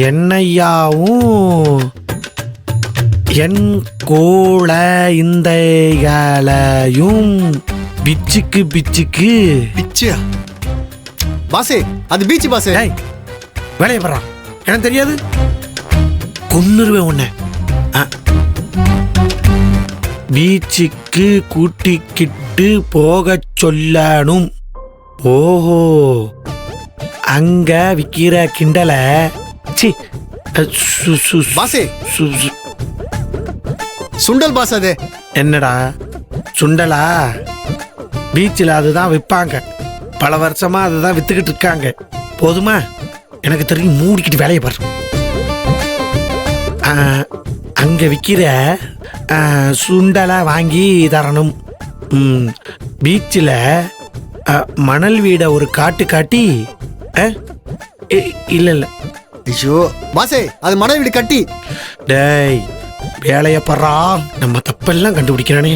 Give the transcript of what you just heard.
என்னையாவும் என் கோள இந்தைகளையும் பிச்சுக்கு பிச்சுக்கு பிச்சியா பாசே? அது பீச் பாசே. டேய், வேலையை பண்றான் எனக்கு தெரியாது. கொன்னுருவேன் உன்னை. பீச்சுக்கு கூட்டிக்கிட்டு போக சொல்லணும். ஓஹோ, அங்க விக்கிற கிண்டல சி பாசே சுண்டல் பாஸ். அது என்னடா சுண்டலா? பீச்சில் அதுதான் விற்பாங்க. பல வருஷமா அதுதான் வித்துக்கிட்டு இருக்காங்க. போதுமா? எனக்கு தெரியும், மூடிக்கிட்டு வேலையை பாரு. அங்க விற்கிற சுண்டலை வாங்கி தரணும். பீச்சில் மணல் வீடை ஒரு காட்டி இல்ல இல்ல. ஐயோ பாசே, அது மணல் வீடு கட்டி. டேய், வேலையை படுறா. நம்ம தப்பெல்லாம் கண்டுபிடிக்கிறானே.